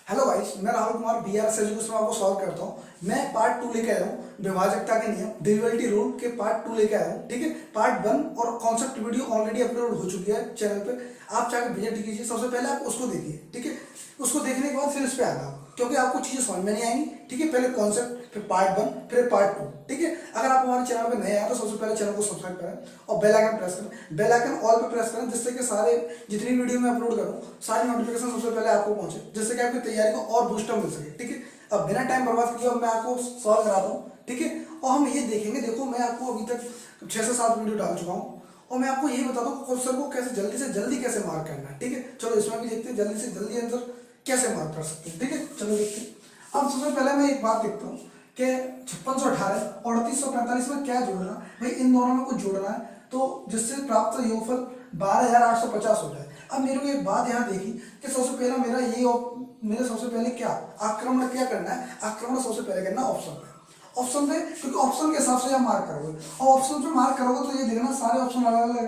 Hello guys, मैं Rahul Kumar BRS education में आपको स्वागत करता हूँ। मैं पार्ट 2 लेके आया हूँ, विभाजकता के नियम डिविजिबिलिटी रूल के पार्ट 2 लेके आया हूँ। ठीक है, पार्ट 1 और कॉन्सेप्ट वीडियो ऑलरेडी अपलोड हो चुकी है चैनल पे, आप चाहे विजिट कीजिए। सबसे पहले आप उसको देखिए, ठीक है। उसको देखने के बाद फिर इस पे आना, क्योंकि आपको चीजें समझ में नहीं आएंगी। ठीक है, पहले कॉन्सेप्ट, फिर पार्ट 1, फिर पार्ट 2। ठीक है, अगर आप हमारे चैनल पे नए आए तो सबसे पहले चैनल को सब्सक्राइब करें और बेल आइकन प्रेस करें। बेल आइकन ऑल पे प्रेस करें, जिससे कि सारे जितनी वीडियो मैं अपलोड करूँ सारी नोटिफिकेशन सबसे पहले आपको पहुंचे, जिससे कि आपकी तैयारी को और बूस्टअप मिल सके। ठीक है, अब बिना टाइम बर्बाद किए अब मैं आपको सॉल्व कराता हूँ। ठीक है, और हम ये देखेंगे, देखो मैं आपको अभी तक 6 से 7 वीडियो डाल चुका हूँ और मैं आपको ये बताता हूँ क्वेश्चन को कैसे जल्दी से जल्दी कैसे मार्क करना है। ठीक है, चलो इसमें भी देखते हैं जल्दी से जल्दी आंसर कैसे मार्क कर सकते हैं। ठीक है, चलो देखते हैं। अब सबसे पहले मैं एक बात देखता हूँ कि 5618 और 3845 में क्या जोड़ना है। भाई इन दोनों में कुछ जोड़ना है तो जिससे प्राप्त योगफल 12850 हो जाए। अब मेरे को एक बात यहाँ देखी कि सबसे पहला मेरे सबसे पहले क्या आक्रमण क्या करना है। आक्रमण सबसे पहले करना ऑप्शन पे, ऑप्शन पे, क्योंकि ऑप्शन के हिसाब से आप मार्क करोगे और ऑप्शन पे मार्क करोगे तो ये देखना सारे ऑप्शन अलग अलग है।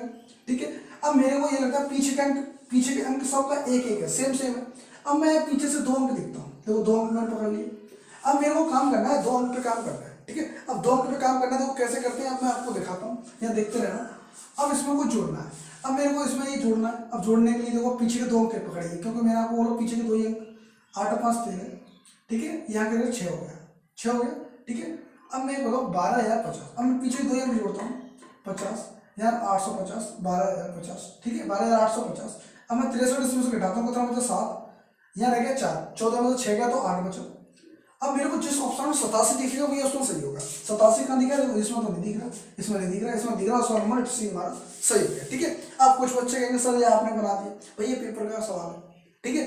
ठीक है, अब मेरे को ये लगता है पीछे के अंक सबका एक एक है, सेम सेम है। अब मैं पीछे से 2 अंक देखता हूँ, देखो 2 अंक मैंने पकड़ लिए। अब मेरे को काम करना है, 2 अंक पे काम करना है। ठीक है, अब 2 अंक पे काम करना है, देखो कैसे करते हैं, अब मैं आपको दिखाता हूँ, यहाँ देखते रहना। अब इसमें कुछ जोड़ना है, अब मेरे को इसमें ये जोड़ना है। अब जोड़ने के लिए देखो पीछे के 2 अंक पकड़िए, क्योंकि मैंने आपको बोला पीछे के 2 ही अंक 8 और 5 13। ठीक है, यहाँ के 6 हो गया, 6 हो गया। ठीक है, अब मैं बोलो 12050। अब मैं पीछे 2 अंक जोड़ता हूँ, 50 यार 850, 12050। ठीक है, 12850। अब मैं 63 इसमें से घटाता हूँ, कितना बचा 7, यहाँ रह गया 4, 14 में से 6 गया तो 8 बचा। अब मेरे को जिस ऑप्शन में 87 दिखेगा वही ऑप्शन सही होगा। 87 कहाँ दिख रहा है, इसमें तो नहीं दिख रहा, इसमें नहीं दिख रहा, इसमें दिख रहा, उसका नंबर सी हमारा सही हो गया। ठीक है, अब कुछ बच्चे कहेंगे सर ये आपने बना दिया, भाई ये पेपर का सवाल है। ठीक है,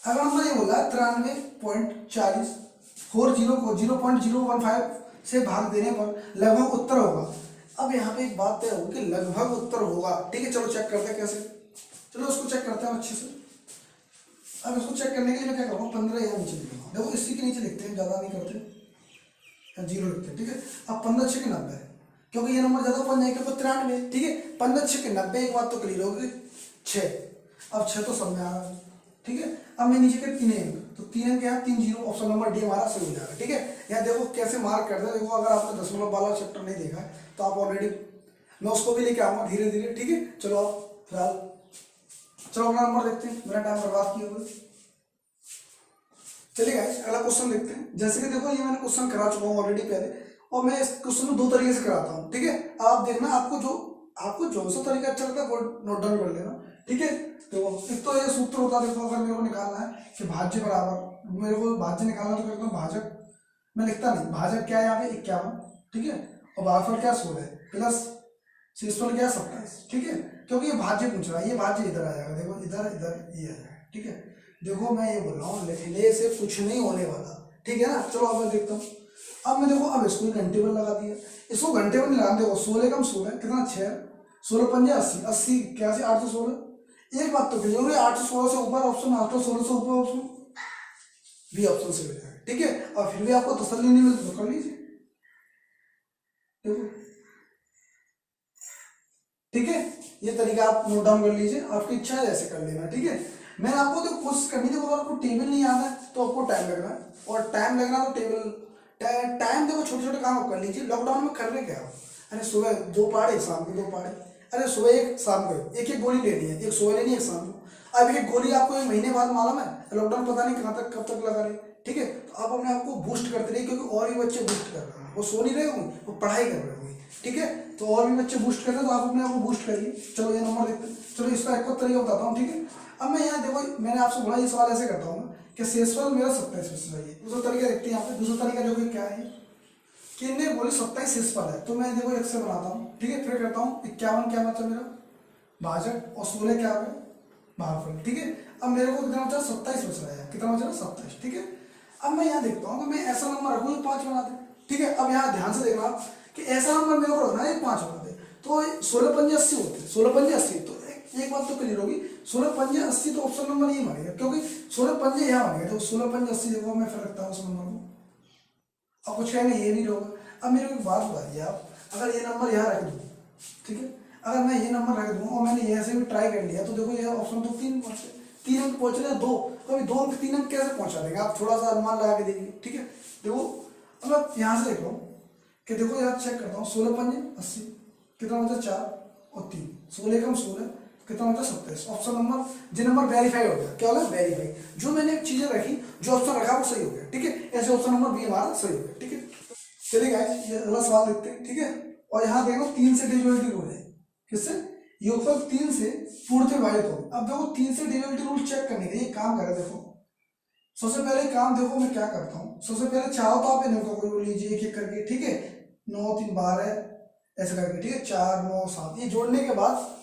अगर हमने ये बोला 93.40 40 को 0.015 से भाग देने पर लगभग उत्तर होगा। अब यहाँ पे एक बात तय होगी कि लगभग उत्तर होगा। ठीक है, चलो चेक करते हैं कैसे, चलो उसको चेक करते हैं अच्छे से। अब इसको चेक करने के लिए मैं क्या करूँगा, 15 यहाँ नीचे लिखूंगा, देखो इसी के नीचे लिखते हैं, ज़्यादा नहीं करते, 0 लिखते हैं। ठीक है, अब 15 6 के 90, क्योंकि ये नंबर ज़्यादा बन जाएगा तो 93। ठीक है, 15 6 के 90, एक बात तो क्लियर होगी 6। अब 6 तो सब में आ रहा है। ठीक है, अब मैं नीचे के 3 अंक, तो 3 अंक यहाँ 3 0, ऑप्शन नंबर डी हमारा सही हो जाएगा। ठीक है, यहाँ देखो कैसे मार्क करते हैं। देखो अगर आपने दशमलव वाला चैप्टर नहीं देखा है तो आप ऑलरेडी, मैं उसको भी लेके आऊँगा धीरे धीरे। ठीक है, चलो आप फिलहाल चलो अपना नंबर देखते हैं, मेरा टाइम बर्बाद किया हुआ। चलिए गाइस अगला क्वेश्चन देखते हैं। जैसे कि देखो ये मैंने क्वेश्चन करा चुका हूँ ऑलरेडी पहले, और मैं इस क्वेश्चन को 2 तरीके से कराता हूँ। ठीक है, आप देखना आपको जो सा तरीका अच्छा लगता है वो नोट डाउन कर लेना। ठीक है, तो एक तो ये सूत्र होता है, देखो अगर मेरे को निकालना है कि भाज्य बराबर, मेरे को भाज्य निकालना तो करता हूँ भाजक, मैं लिखता नहीं, भाजक क्या है यहाँ पे 51। ठीक है, और भागफल क्या 16 प्लस शेषफल क्या 27। ठीक है, क्योंकि ये भाज्य पूछ रहा है, ये भाज्य इधर आ जाएगा, देखो इधर इधर ये आ जाएगा। ठीक है, देखो मैं ये बोल रहा हूँ लिखने से कुछ नहीं होने वाला। ठीक है ना, चलो अब मैं देखता हूँ। अब मैं देखो, अब इसको घंटे पर लगा दिया, इसको घंटे पर नहीं लगा, देखो 16 कम 16 कितना 6, 16 पंजे 80, 80 81 816। एक बात तो क्लियर हो गई, 816 से ऊपर ऑप्शन, 816 से ऊपर ऑप्शन बी ऑप्शन से हो जाएगा। ठीक है, और फिर भी आपको तसल्ली नहीं मिलती तो कर लीजिए, देखो। ठीक है, ये तरीका आप नोट डाउन कर लीजिए, आपकी इच्छा है ऐसे कर लेना। ठीक है, मैंने आपको तो कोशिश करनी थी, अगर आपको टेबल नहीं आता है तो आपको टाइम लगना है, और टाइम लगना तो टेबल टाइम देखो, छोटे छोटे काम आप कर लीजिए। लॉकडाउन में कर रहे क्या हो, अरे सुबह 2 पहाड़े, शाम को 2 पहाड़े, अरे सुबह 1 शाम को एक गोली लेनी है, एक सुबह लेनी है, एक शाम को। अब एक गोली आपको 1 महीने बाद मालूम है, लॉकडाउन पता नहीं कहाँ तक कब तक लगा रहे। ठीक है, तो आप अपने आप को बूस्ट करते रहिए, क्योंकि और भी बच्चे बूस्ट कर रहे हैं, वो सो नहीं रहे होंगे, वो पढ़ाई कर रहे होंगे। ठीक है, तो और भी बच्चे बूस्ट कर रहे हैं, तो आप अपने आप को बूस्ट करिए। चलो ये नंबर देखते हैं, चलो इसका एक और तरीका बताता हूँ। ठीक है, अब मैं यहाँ देखो, मैंने आपसे बोला ये सवाल ऐसे करता हूँ कि शेषफल मेरा 27 में से चाहिए। दूसरा तरीका देखते हैं यहाँ पे, दूसरा तरीका देखो क्या है कि इन्हें बोले 27 शेषफल है, तो मैं देखो एक से बनाता हूँ। ठीक है, फिर करता हूँ 51 क्या बचा मेरा भाजक, और 16 क्या है भागफल। ठीक है, अब मेरे को कितना बचा 27 बच रहा है, कितना बचा 27। ठीक है, अब मैं यहाँ देखता हूँ कि मैं ऐसा नंबर रखूँ जो 5 बना दे। ठीक है, अब यहाँ ध्यान से देखना कि ऐसा नंबर मेरे को रखना है 5 बना दे, तो 16 पंजे 80 होते हैं, 16 पंजे 80। तो एक बात तो क्लियर होगी, 16 पंजे 80 तो ऑप्शन नंबर ये मानेगा, क्योंकि 16 पंजे यहाँ मानेगा, तो 16 पंजे 80 देखो मैं फिर रखता हूँ उस नंबर को। अब कुछ कहेंगे ये नहीं होगा। अब मेरे को एक बात बताइए आप, अगर ये नंबर यहाँ रख दूँ, ठीक है, अगर मैं ये नंबर रख दूँ और मैंने ऐसे भी ट्राई कर लिया, तो देखो ये ऑप्शन तो 3 अंक पहुँच रहे हैं, 2 तो अभी 2 अंक 3 अंक कैसे पहुंचा देंगे, आप थोड़ा सा अनुमान लगा के देखिए। ठीक है, देखो अब मैं यहाँ से देख रहा हूँ कि देखो यहाँ चेक करता हूँ, 16 पंजे 80, कितना होता है 4 और 3, 16 कम 16 कितना होता है 27। ऑप्शन नंबर जी नंबर वेरीफाई हो गया। क्या होगा वेरीफाई, जो मैंने चीजें रखी जो ऑप्शन रखा वो सही हो गया। ठीक है, ऐसे ऑप्शन नंबर बी हमारा सही हो गया। ठीक है, चलिए गाइस ये अगला सवाल देखते हैं। ठीक है, और यहाँ देखो 3 से डिविजिबिलिटी रूल है, किससे, योगफल 3 से पूर्ण से विभाजित हो। अब देखो 3 से डिविजिबिलिटी रूल चेक करने के लिए काम करें। देखो सबसे पहले काम देखो मैं क्या करता हूँ, सबसे पहले चाहो तो आप इनको कोई लीजिए एक एक करके। ठीक है, 9 3 12 ऐसे करके। ठीक है, 4 9 7 ये जोड़ने के बाद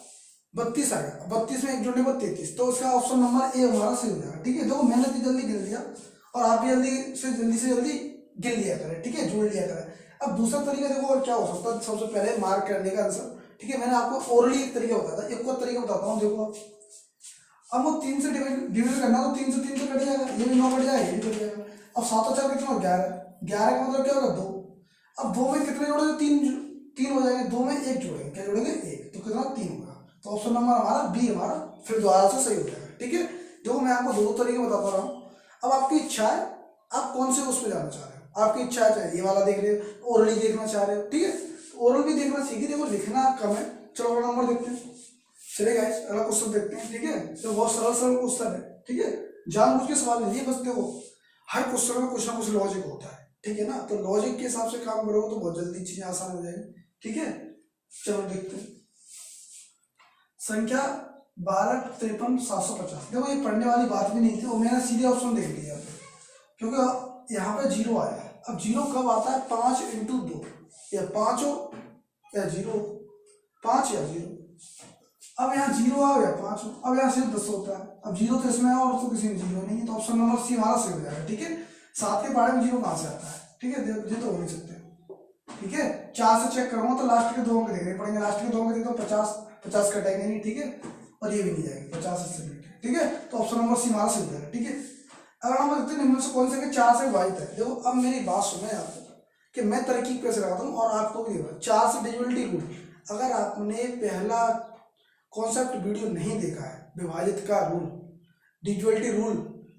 32 आ गया। 32 में एक जोड़ने के बाद 33, तो उसका ऑप्शन नंबर ए हमारा सही हो जाएगा। ठीक है, देखो मैंने तो जल्दी गिन लिया और आप भी जल्दी गिन लिया करें। ठीक है, जोड़ लिया करें। अब दूसरा तरीका देखो और क्या हो सकता है, सबसे पहले मार्क करने का आंसर। ठीक है, मैंने आपको ओरली एक तरीका बताया था, एक और तरीका बताता हूँ। देखो अब वो 3 से डिविजन करना, तो 3 से 3 से कट जाएगा, ये भी 9 कट जाएगा, ये भी कट जाएगा। अब 7 और 4 कितना हो 11, 11 का मतलब क्या होगा 2। अब 2 में कितने जोड़ेंगे, 3 हो जाएंगे, 2 में 1 जोड़ेंगे, क्या जोड़ेंगे 1, तो कितना 3 होगा। तो ऑप्शन नंबर हमारा बी हमारा फिर दोबारा से सही हो जाएगा। ठीक है, देखो मैं आपको दो तरीके बताता रहा हूँ। अब आपकी इच्छा है आप कौन से उस पर जाना चाह रहे हो, आपकी इच्छा है, चाहे ये वाला देख रहे हो, ओरली देखना चाह रहे हो। ठीक है, ओरल भी देखना सीखिए, देखो लिखना कम है। चलो अगला नंबर देखते हैं। चलिए गाइस अगला क्वेश्चन देखते हैं। ठीक है, तो बहुत सरल क्वेश्चन है। ठीक है, जानबूझ के सवाल नहीं है, बस देखो हर क्वेश्चन में कुछ ना कुछ लॉजिक होता है। ठीक है ना, तो लॉजिक के हिसाब से काम करोगे तो बहुत जल्दी चीजें आसान हो जाएगी। ठीक है, चलो देखते हैं। संख्या 12 53 750। देखो ये पढ़ने वाली बात भी नहीं थी, और मैंने सीधे ऑप्शन देख लिया क्योंकि यहाँ पे 0 आया है। अब 0 कब आता है, 5 × 2 या 5 हो या 0, 5 या 0। अब यहाँ 0 आ गया 5 हो, अब यहाँ सिर्फ 10 होता है। अब 0 तो इसमें है और तो किसी में 0 नहीं है, तो ऑप्शन नंबर सी हमारा सही हो जाएगा। ठीक है, 7 के बारे में 0 कहाँ से आता है। ठीक है, ये तो हो नहीं सकते। ठीक है, 4 से चेक करूंगा तो लास्ट के 2 अंक देखने पड़ेंगे, लास्ट के 2 अंक देखो 50 कटेंगे नहीं। ठीक है, और ये भी नहीं जाएगी 50 से। ठीक है, तो ऑप्शन नंबर सी हमारा सही हो जाएगा। ठीक है, अगर हम देखते हैं निम्न से कौन से 4 से विभाजित है। देखो अब मेरी बात सुने आप कि मैं तरकीब कैसे लगाता हूँ, और आपको भी 4 से डिविजिबिलिटी रूल। अगर आपने पहला कॉन्सेप्ट वीडियो नहीं देखा है, विभाजित का रूल, डिविजिबिलिटी रूल,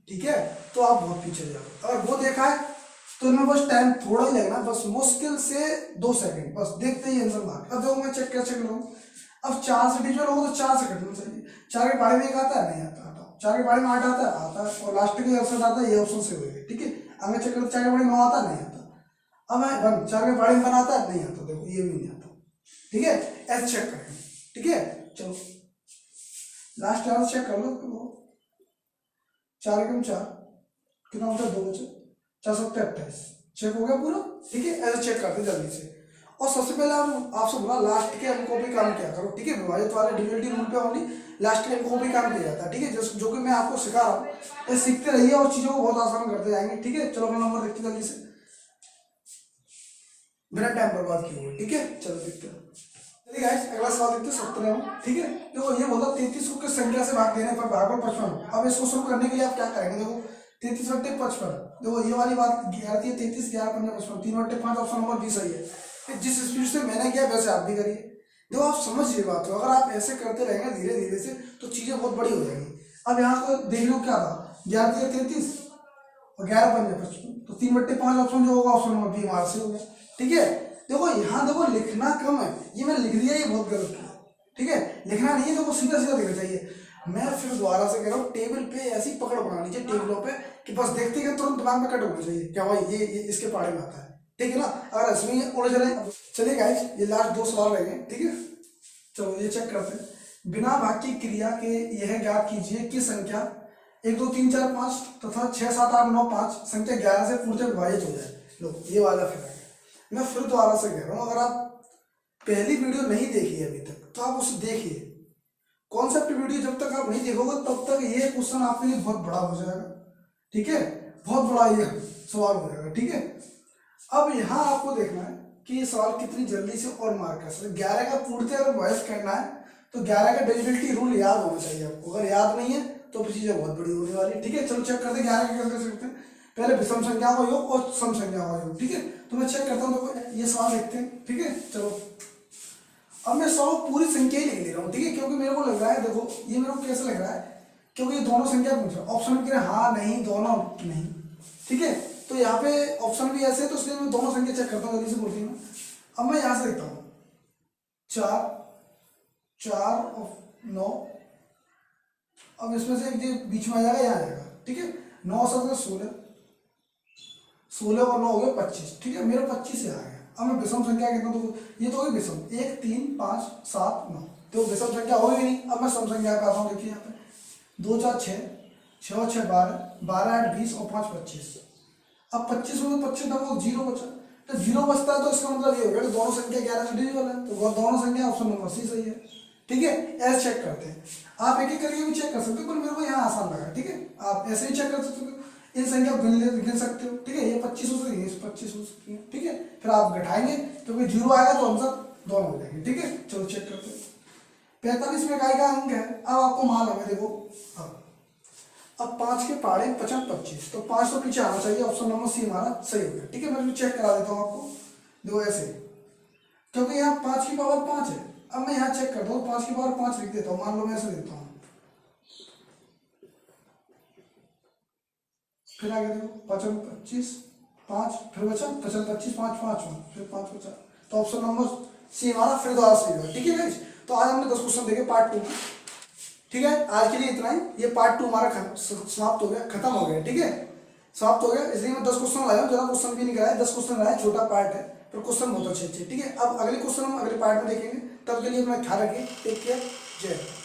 ठीक है, तो आप बहुत पीछे जाओ। अगर वो देखा है तो इनमें बस टाइम थोड़ा ही लगना, बस मुश्किल से 2 सेकंड, बस देखते ही आंसर मार्क। अब देखो मैं चेक करूँ, अब 4 से डिविजन होगा तो 4 से कटना चाहिए। 4 के बारे में 1 आता है, नहीं आता। 4 के बारे में 8 आता है, और लास्ट के ऑप्शन आता है, ये ऑप्शन से हुए। ठीक है, अगर चेक करो 4 के बारे में 9 आता है, नहीं आता। अब मैं 4 के बारे में बनाता है, नहीं आता, देखो ये भी नहीं आता। ठीक है, ऐसे चेक करेंगे। ठीक है, चलो लास्ट आंसर चेक कर लो। 4 × 4 कितना होता है, 2 बचे, 4 7 28, चेक हो गया पूरा। ठीक है, ऐसे चेक करते जल्दी से। और सबसे पहले आपसे बोला लास्ट के अंकों पे काम किया करो। ठीक है, विभाजित वाले डिविजिबिलिटी रूल पे ओनली लास्ट के अंकों पे काम किया जाता है। ठीक है, जो कि मैं आपको सिखा रहा हूँ, ये सीखते रहिए और चीजों को बहुत आसान करते जाएंगे। ठीक है, चलो अपना नंबर देखते जल्दी से, बिना टाइम बर्बाद किए हुए। ठीक है, चलो देखते हैं। चलिए गाइस अगला सवाल देखते हैं 17। ठीक है, देखो ये बोला 33 को किस संख्या से भाग देने पर भागफल 55। अब इसको शुरू करने के लिए आप क्या करेंगे, देखो 33 × 55, देखो ये वाली बात 11 थी, 33 11 5 55, 3/5 ऑप्शन नंबर बी सही है। जिस स्पीड से मैंने किया वैसे आप भी करिए। देखो आप समझ ये बात हो, अगर आप ऐसे करते रहेंगे धीरे धीरे से तो चीजें बहुत बड़ी हो जाएंगी। अब यहाँ को देख लो क्या था, 11 × 33 और 11 5 55, तो 3/5 ऑप्शन जो होगा ऑप्शन नंबर बी हमारे से हो गया। ठीक है, देखो यहाँ देखो लिखना कम है, ये मैंने लिख दिया, ये बहुत गलत किया। ठीक है, लिखना नहीं है, देखो सीधा सीधा लिखना चाहिए। मैं फिर दोबारा से कह रहा हूँ, टेबल पे ऐसी पकड़ बना लीजिए टेबलों पे कि बस देखते ही तुरंत दिमाग में कट होना चाहिए क्या भाई ये इसके पाड़े में आता है। ठीक है ना, अगर इसमें उड़ चले। चलिए गाइस ये लास्ट 2 सवाल रह गए। ठीक है, चलो ये चेक करते हैं। बिना भाग की क्रिया के यह ज्ञात कीजिए कि संख्या 1 2 3 4 5 तथा 6 7 8 9 5 संख्या 11 से पूर्णतः विभाजित हो जाए। लो ये वाला फिर मैं फिर दोबारा से कह रहा हूँ, अगर आप पहली वीडियो नहीं देखी है अभी तक तो आप उसे देखिए। कॉन्सेप्ट वीडियो जब तक आप नहीं देखोगे तब तक ये क्वेश्चन आपके लिए बहुत बड़ा हो जाएगा। ठीक है, बहुत बड़ा ये सवाल हो जाएगा। ठीक है, अब यहाँ आपको देखना है कि ये सवाल कितनी जल्दी से और मार्क कर सकते। 11 का पूर्णतः अगर वॉइस करना है तो 11 का डिविजिबिलिटी रूल याद होना चाहिए आपको, अगर याद नहीं है तो चीजें बहुत बड़ी होने वाली। ठीक है, चलो चेक करते हैं 11 का कैसे करते हैं। पहले विषम संख्या का योग और सम संख्या का योग। ठीक है, तो मैं चेक करता हूँ, देखो ये सवाल देखते हैं। ठीक है, चलो अब मैं 100 पूरी संख्या ही लिख ले रहा हूँ। ठीक है, क्योंकि मेरे को लग रहा है, देखो ये मेरे को कैसे लग रहा है क्योंकि ये दोनों संख्या पूछ रहा है, ऑप्शन में कह रहे हैं हाँ नहीं दोनों नहीं, ठीक है। तो यहाँ पे ऑप्शन भी ऐसे है, तो इसलिए मैं दोनों संख्या चेक करता हूँ जल्दी से बोलती हूँ। अब मैं यहाँ से देखता हूँ 4 4 और 9, अब इसमें से ये बीच में आ जाएगा, यहाँ आ जाएगा, ठीक है। 9 7 16, 16 और 9 हो गए 25, ठीक है। मेरा 25 से आ गया। अब मैं विषम संख्या कितना, तो ये तो होगी विषम, 1 3 5 7 9, तो विषम संख्या होगी नहीं। अब मैं सम संख्या पे आता हूँ, देखिए यहाँ पे 2 4 6, 6 और 6 12, 12 8 20 और 5 25। अब 25 में 25 ना वो 0 बचा, तो 0 बचता है तो इसका मतलब ये हो गया कि दोनों संख्या 11 से डिविजिबल है, तो दोनों संख्या ऑप्शन नंबर सी सही है, ठीक है। ऐसे चेक करते हैं, आप एक एक करके भी चेक कर सकते हो, पर मेरे को यहाँ आसान लगा, ठीक है। आप ऐसे ही चेक कर सकते हो, इन संख्या गिन सकते हो, ठीक है। ये 25 हो सकती है, 25 हो सकती है, ठीक है। फिर आप घटाएंगे, क्योंकि 0 आएगा तो आंसर दोनों हो जाएंगे, ठीक है। चलो चेक करते हैं। 45 में इकाई का अंक है, अब आपको मालूम है, देखो अब 5 के पहाड़े 50 25, तो 5 तो पीछे आना चाहिए, ऑप्शन नंबर सी हमारा सही हो गया, ठीक है। मैं भी चेक करा देता हूँ आपको, देखो ऐसे, क्योंकि यहाँ 5 की पावर 5 है। अब मैं यहाँ चेक करता हूँ, 5 की पावर 5 लिख देता हूँ, मान लो मैं ऐसे लिखता हूँ, फिर आगे देखो 55 25 5, फिर बचा 55 25 5 5 फिर 5 बचा, तो ऑप्शन नंबर सी हमारा फिर दोबारा सही होगा, ठीक है गाइस। तो आज हमने 10 क्वेश्चन देखे पार्ट 2 में, ठीक है। आज के लिए इतना ही, ये पार्ट 2 हमारा समाप्त हो गया, खत्म हो गया, ठीक है, समाप्त हो गया। इसलिए मैं 10 क्वेश्चन लाया हूँ, ज़्यादा क्वेश्चन भी नहीं कराया, 10 क्वेश्चन लाया, छोटा पार्ट है पर क्वेश्चन बहुत अच्छे अच्छे, ठीक है। अब अगले क्वेश्चन हम अगले पार्ट में देखेंगे, तब के लिए अपना ख्याल रखिए, टेक केयर, जय हिंद।